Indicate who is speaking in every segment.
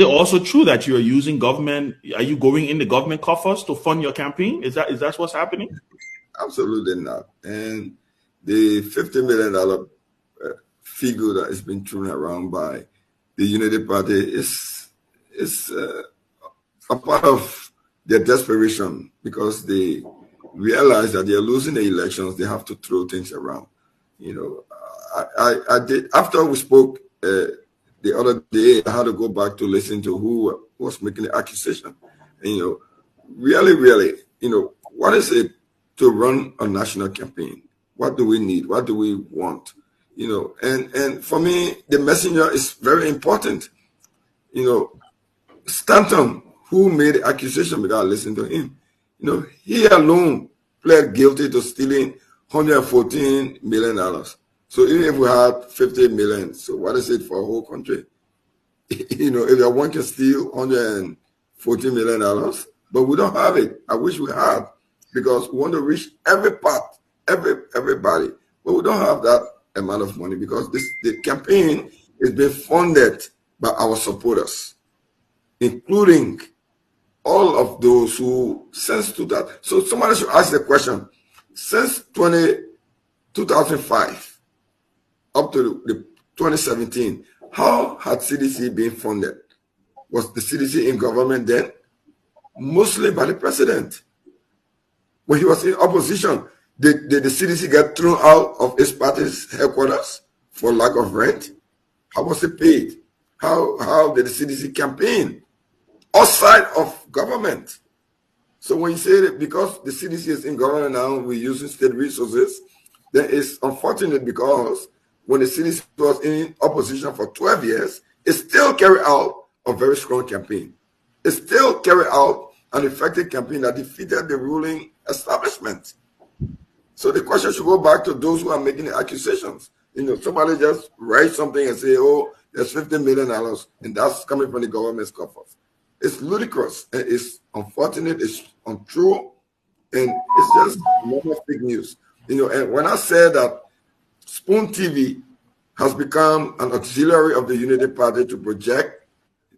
Speaker 1: it also true that you are using government? Are you going in the government coffers to fund your campaign? Is that what's happening?
Speaker 2: Absolutely not. And the $50 million figure that is being thrown around by the Unity Party is a part of their desperation because they realize that they're losing the elections. They have to throw things around. You know, I did after we spoke the other day. I had to go back to listen to who was making the accusation. And, really, what is it to run a national campaign? What do we need? What do we want? And for me, the messenger is very important. Stanton, who made the accusation without listening to him, he alone pled guilty to stealing $114 million. So even if we had 50 million, so what is it for a whole country? If one can steal $114 million, but we don't have it. I wish we had, because we want to reach every part, everybody. But we don't have that amount of money because the campaign is being funded by our supporters, including all of those who sense to that. So somebody should ask the question, since 2005 up to the 2017, how had CDC been funded? Was the CDC in government then? Mostly by the president. When he was in opposition, did the CDC get thrown out of his party's headquarters for lack of rent? How was it paid? How did the CDC campaign outside of government? So when you say that because the CDC is in government now, we're using state resources, then it's unfortunate because when the CDC was in opposition for 12 years, it still carried out a very strong campaign. It still carried out an effective campaign that defeated the ruling establishment. So the question should go back to those who are making the accusations. Somebody just write something and say, oh, there's $50 million, and that's coming from the government's coffers. It's ludicrous, and it's unfortunate, it's untrue, and it's just normal fake news. And when I said that Spoon TV has become an auxiliary of the Unity Party to project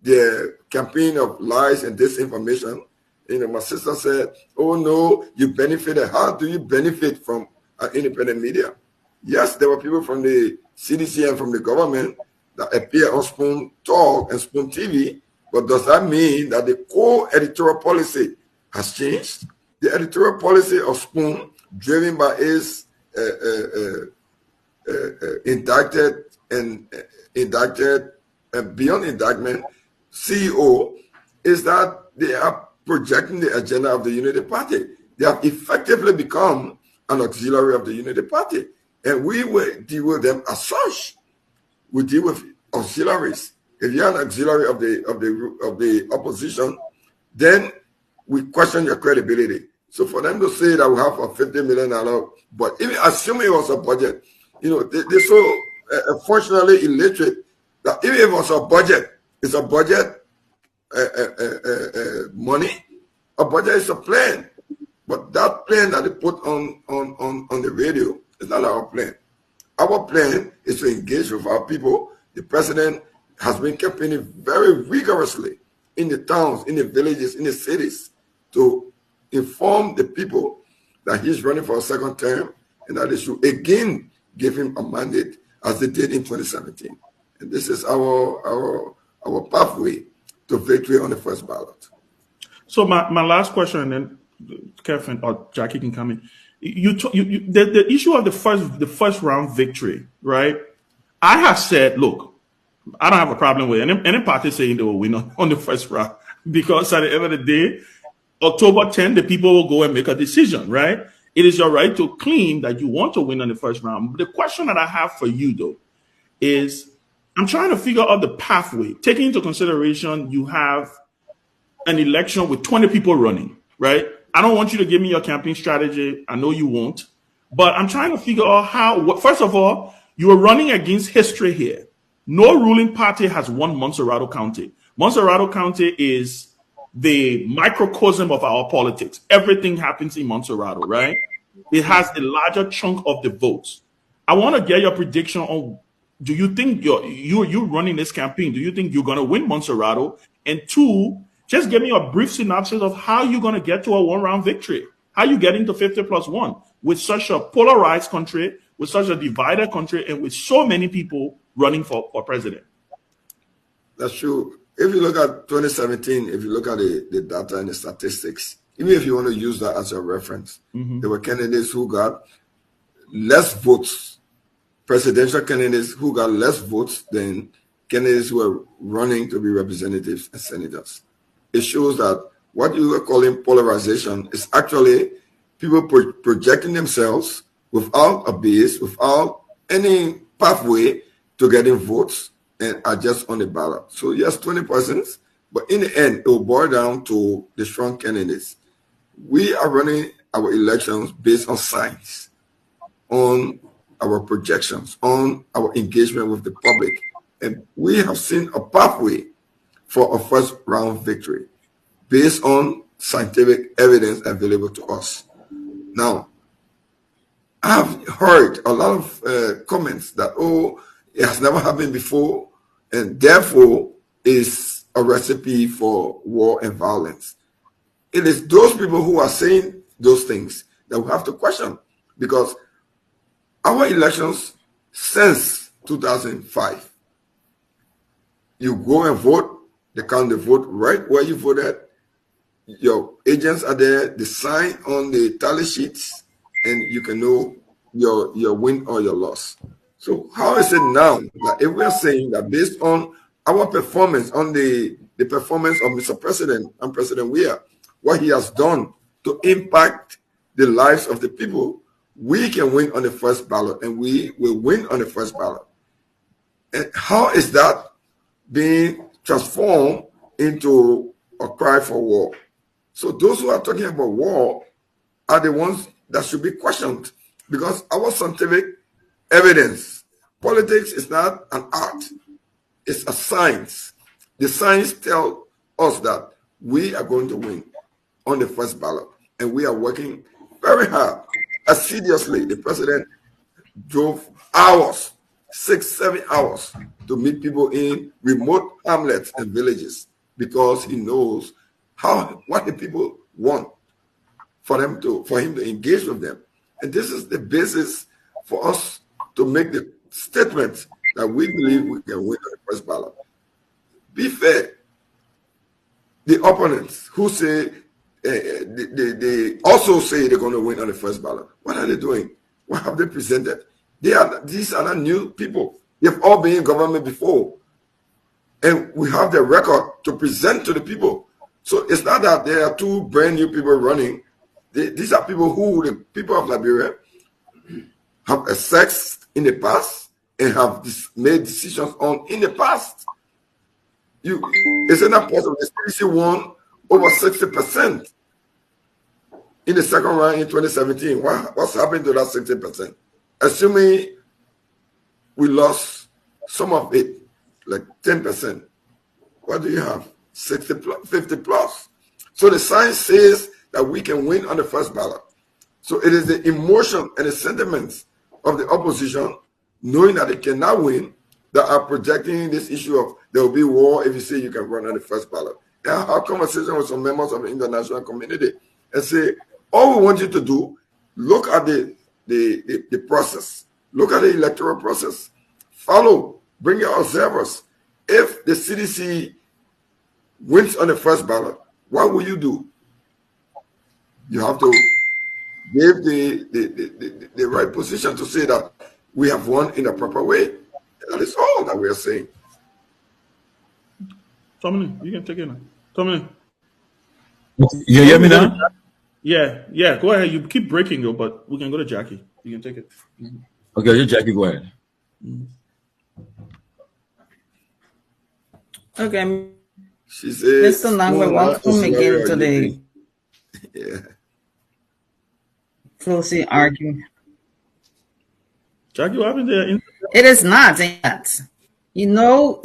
Speaker 2: their campaign of lies and disinformation, my sister said, oh no, you benefited. How do you benefit from independent media? Yes, there were people from the CDC and from the government that appear on Spoon Talk and Spoon TV, but does that mean that the core editorial policy has changed? The editorial policy of Spoon, driven by his indicted and beyond indictment CEO, is that they are projecting the agenda of the Unity Party. They have effectively become an auxiliary of the Unity Party, and we will deal with them as such. We deal with auxiliaries. If you're an auxiliary of the opposition, then we question your credibility. So for them to say that we have a $50 million, but even assuming it was a budget, they're so unfortunately illiterate that even if it was a budget, it's a budget money. A budget is a plan, but that plan that they put on the radio is not our plan. Our plan is to engage with our people. The president has been campaigning very rigorously in the towns, in the villages, in the cities to inform the people that he's running for a second term and that they should again give him a mandate as they did in 2017. And this is our pathway to victory on the first ballot.
Speaker 1: So my last question, and then Kevin or Jackie can come in. The issue of the first round victory, right? I have said, look, I don't have a problem with any party saying they will win on the first round, because at the end of the day, October 10th, the people will go and make a decision, right? It is your right to claim that you want to win on the first round. But the question that I have for you, though, is I'm trying to figure out the pathway, taking into consideration you have an election with 20 people running, right? I don't want you to give me your campaign strategy. I know you won't. But I'm trying to figure out how, first of all, you are running against history here. No ruling party has won Montserrado County. Montserrado County is the microcosm of our politics. Everything happens in Montserrado, right? It has a larger chunk of the votes. I want to get your prediction on, do you think you're running this campaign? Do you think you're going to win Montserrado? And two, just give me a brief synopsis of how you're going to get to a one-round victory. How you get into 50+1 with such a polarized country, with such a divided country, and with so many people running for president.
Speaker 2: That's true. If you look at 2017, if you look at the data and the statistics, even if you want to use that as a reference, there were candidates who got less votes, presidential candidates who got less votes than candidates who were running to be representatives and senators. It shows that what you are calling polarization is actually people projecting themselves without a base, without any pathway to getting votes, and are just on the ballot. So yes, 20 persons, but in the end, it will boil down to the strong candidates. We are running our elections based on science, on our projections, on our engagement with the public. And we have seen a pathway for a first round victory based on scientific evidence available to us. Now, I've heard a lot of comments that, it has never happened before, and therefore is a recipe for war and violence. It is those people who are saying those things that we have to question, because our elections since 2005, you go and vote, they count the vote right where you voted, your agents are there, they sign on the tally sheets, and you can know your win or your loss. So how is it now that if we are saying that based on our performance, on the performance of Mr. President and President Weah, what he has done to impact the lives of the people, we can win on the first ballot, and we will win on the first ballot? And how is that being transformed into a cry for war? So those who are talking about war are the ones that should be questioned, because our scientific evidence, politics is not an art, it's a science. The science tells us that we are going to win on the first ballot, and we are working very hard, assiduously. The president drove hours, 6-7 hours, to meet people in remote hamlets and villages, because he knows what the people want for him to engage with them. And this is the basis for us to make the statement that we believe we can win on the first ballot. Be fair. The opponents who say they also say they're going to win on the first ballot, what are they doing? What have they presented? These are not new people. They've all been in government before, and we have the record to present to the people. So it's not that there are two brand new people running. These are people who the people of Liberia have assessed in the past and have made decisions on in the past. It's not possible. The CDC won over 60% in the second round in 2017. What's happened to that 60%? Assuming we lost some of it, like 10%, what do you have? 60 plus, 50 plus. So the science says that we can win on the first ballot. So it is the emotion and the sentiments of the opposition, knowing that they cannot win, that are projecting this issue of there will be war if you say you can run on the first ballot. And I have conversation with some members of the international community and say, all we want you to do, look at the process, look at the electoral process, follow, bring your observers. If the CDC wins on the first ballot, what will you do? You have to give the right position to say that we have won in a proper way. That is all that we are saying.
Speaker 1: Tommy, you can take it now. Tommy.
Speaker 3: You hear me now?
Speaker 1: Yeah. Go ahead. You keep breaking though, but we can go to Jackie. You can take it.
Speaker 3: Okay, Jackie, go ahead.
Speaker 4: Okay.
Speaker 2: She says,
Speaker 4: Mr. Langwe, welcome again to the closing argument.
Speaker 1: Jackie, what happened there?
Speaker 4: It is not that. You know,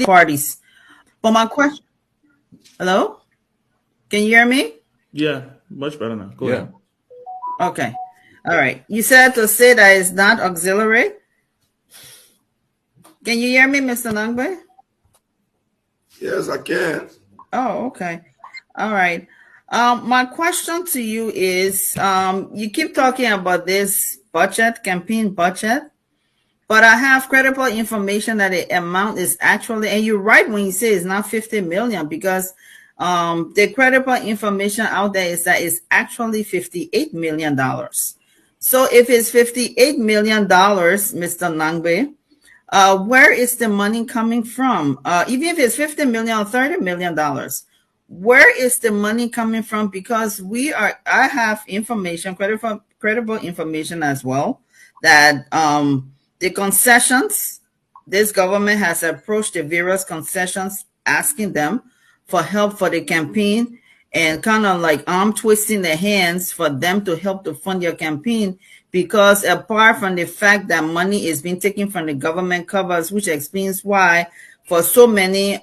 Speaker 4: parties. But my question, hello? Can you hear me?
Speaker 1: Yeah, much better now. Go ahead.
Speaker 4: Okay. All right. You said to say that it's not auxiliary? Can you hear me, Mr. Nangbe?
Speaker 2: Yes, I can.
Speaker 4: Oh, okay. All right. My question to you is, you keep talking about this budget, campaign budget, but I have credible information that the amount is actually, and you're right when you say it's not 50 million, because the credible information out there is that it's actually $58 million. So if it's $58 million, Mr. Nangbe, where is the money coming from? Even if it's 50 million or $30 million, where is the money coming from? Because I have information, credible information as well, that the concessions, this government has approached the various concessions, asking them for help for the campaign, and kind of like arm twisting their hands for them to help to fund your campaign. Because apart from the fact that money is being taken from the government covers, which explains why for so many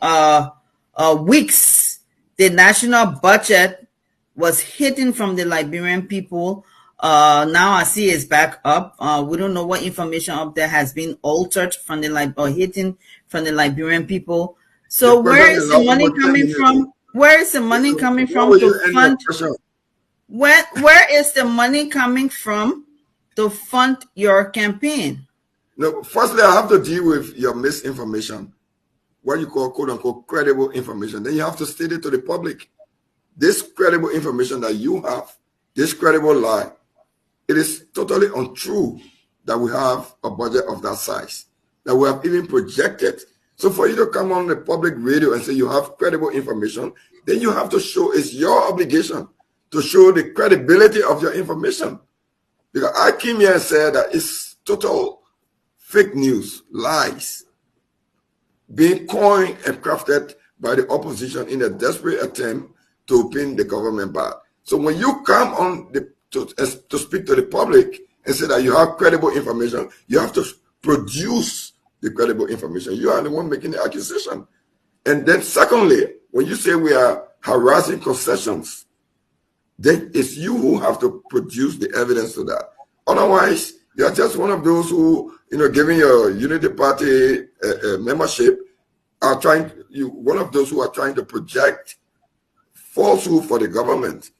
Speaker 4: weeks, the national budget was hidden from the Liberian people. Now I see it's back up. We don't know what information up there has been altered from or hidden from the Liberian people. So where is the money coming from? Where is the money coming from to fund? Where is the money coming from to fund your campaign?
Speaker 2: No, firstly, I have to deal with your misinformation, what you call quote unquote credible information. Then you have to state it to the public. This credible information that you have, this credible lie, it is totally untrue that we have a budget of that size, that we have even projected. So for you to come on the public radio and say you have credible information, then you have to show, it's your obligation to show the credibility of your information. Because I came here and said that it's total fake news, lies, being coined and crafted by the opposition in a desperate attempt to pin the government back. So when you come on to speak to the public and say that you have credible information, you have to produce the credible information. You are the one making the accusation. And then secondly, when you say we are harassing concessions, then it's you who have to produce the evidence to that. Otherwise, you are just one of those who, giving your Unity Party membership, one of those who are trying to project falsehood for the government.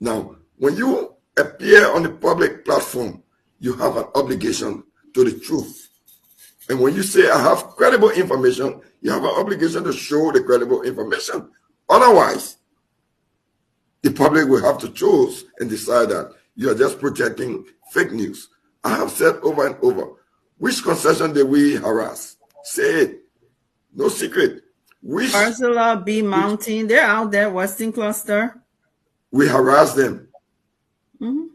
Speaker 2: Now, when you appear on the public platform, you have an obligation to the truth. And when you say, I have credible information, you have an obligation to show the credible information. Otherwise, the public will have to choose and decide that you are just projecting fake news. I have said over and over, which concession did we harass? Say it. No secret.
Speaker 4: Ursula B. Mountain, they're out there, Western Cluster.
Speaker 2: We harassed them.
Speaker 4: Mm-hmm.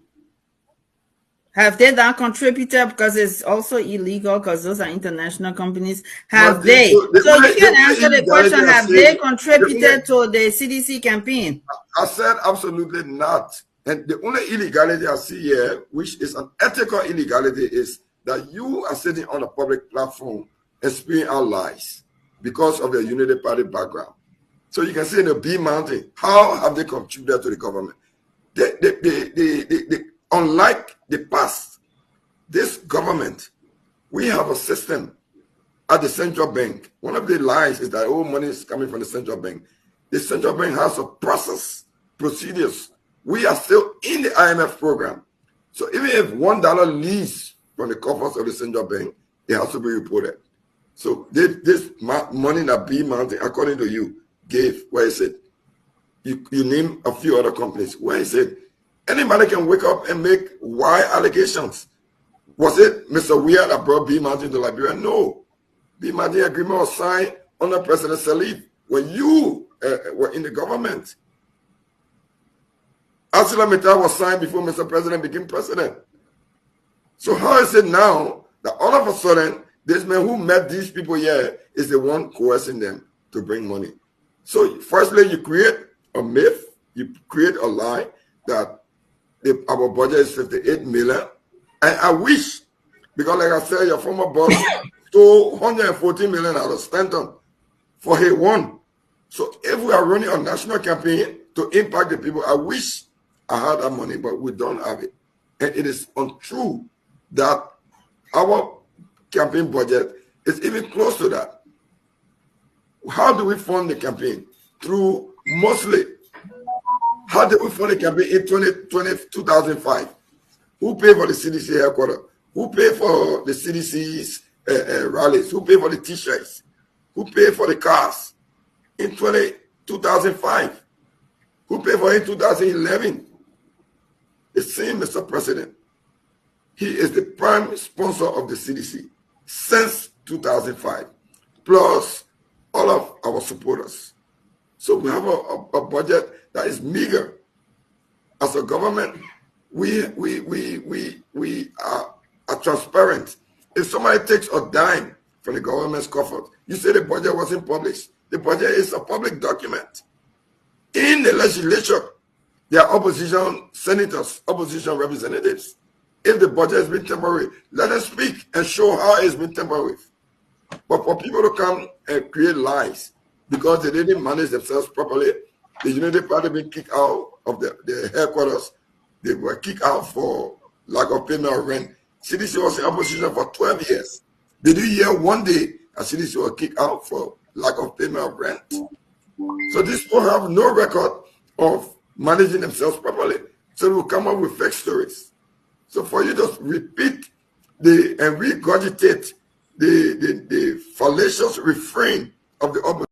Speaker 4: Have they not contributed, because it's also illegal, because those are international companies? Have they? So you can answer the question, have they contributed to the CDC campaign?
Speaker 2: I said absolutely not. And the only illegality I see here, which is an ethical illegality, is that you are sitting on a public platform and spewing out lies because of your Unity Party background. So you can say in the B Mountain, how have they contributed to the government? Unlike the past, this government, we have a system at the central bank. One of the lies is that all money is coming from the central bank. The central bank has a process, procedures. We are still in the IMF program. So even if $1 leaves from the coffers of the central bank, it has to be reported. So this money that B Mountain, according to you, gave, where is it? You name a few other companies. Where is it? Anybody can wake up and make why allegations. Was it Mr. Weir that brought B Mountain to Liberia? No. B Mountain agreement was signed under President Salif when you were in the government. ArcelorMittal was signed before Mr. President became president. So how is it now that all of a sudden this man who met these people here is the one coercing them to bring money? So firstly, you create a myth, you create a lie that our budget is 58 million. And I wish, because like I said, your former boss stole 114 million out of Stanton for he won. So if we are running a national campaign to impact the people, I wish I had that money, but we don't have it. And it is untrue that our campaign budget It's even close to that. How do we fund the campaign? Through mostly. How did we fund the campaign in 2005? Who paid for the CDC headquarters? Who paid for the CDC's rallies? Who paid for the t-shirts? Who paid for the cars in 2005? Who paid for it in 2011? The same Mr. President. He is the prime sponsor of the CDC since 2005, plus all of our supporters. So we have a budget that is meager. As a government, we are transparent. If somebody takes a dime from the government's coffers, you say the budget wasn't published. The budget is a public document. In the legislature, there are opposition senators, opposition representatives. If the budget has been temporary, let them speak and show how it's been temporary. But for people to come and create lies because they didn't manage themselves properly, the Unity Party been kicked out of the headquarters. They were kicked out for lack of payment of rent. CDC was in opposition for 12 years. Did you hear one day a CDC was kicked out for lack of payment of rent? So these people have no record of managing themselves properly. So they will come up with fake stories. So for you to repeat and regurgitate the fallacious refrain of the opposition,